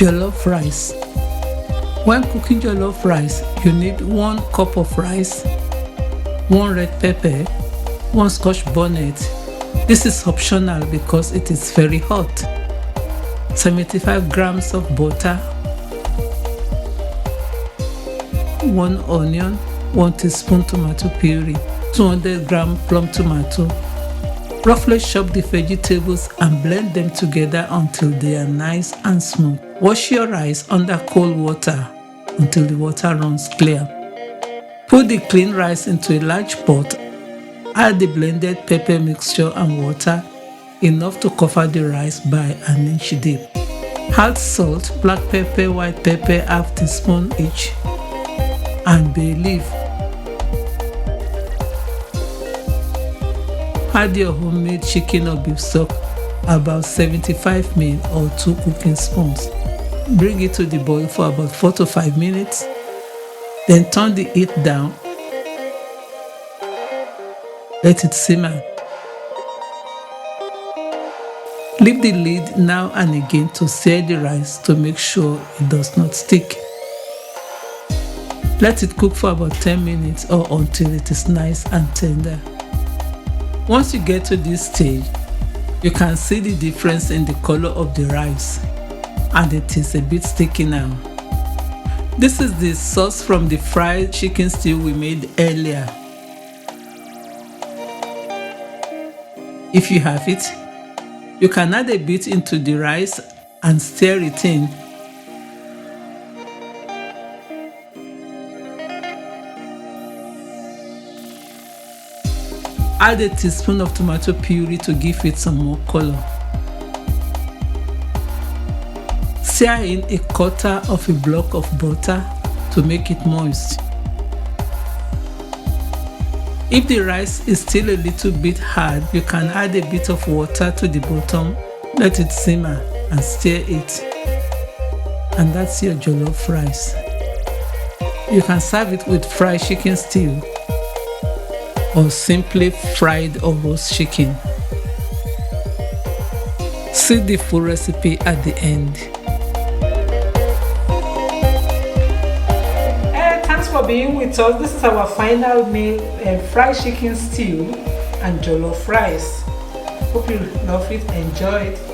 Jollof rice. When cooking jollof rice, you need 1 cup of rice, 1 red pepper, 1 scotch bonnet. This is optional because it is very hot. 75 grams of butter, 1 onion, 1 teaspoon tomato puree, 200 gram plum tomato. Roughly chop the vegetables and blend them together until they are nice and smooth. Wash your rice under cold water until the water runs clear. Put the clean rice into a large pot. Add the blended pepper mixture and water, enough to cover the rice by an inch deep. Add salt, black pepper, white pepper, half teaspoon each, and bay leaf. Add your homemade chicken or beef stock, about 75 ml or 2 cooking spoons. Bring it to the boil for about 4 to 5 minutes. Then turn the heat down. Let it simmer. Leave the lid now and again to stir the rice to make sure it does not stick. Let it cook for about 10 minutes or until it is nice and tender. Once you get to this stage, you can see the difference in the color of the rice, and it is a bit sticky now. This is the sauce from the fried chicken stew we made earlier. If you have it, you can add a bit into the rice and stir it in. Add a teaspoon of tomato puree to give it some more color. Stir in a quarter of a block of butter to make it moist. If the rice is still a little bit hard, you can add a bit of water to the bottom, let it simmer and stir it. And that's your jollof rice. You can serve it with fried chicken stew or simply fried or roast chicken. See the full recipe at the end. Thanks for being with us. This is our final meal, fried chicken stew and jollof rice. Hope you love it, enjoy it.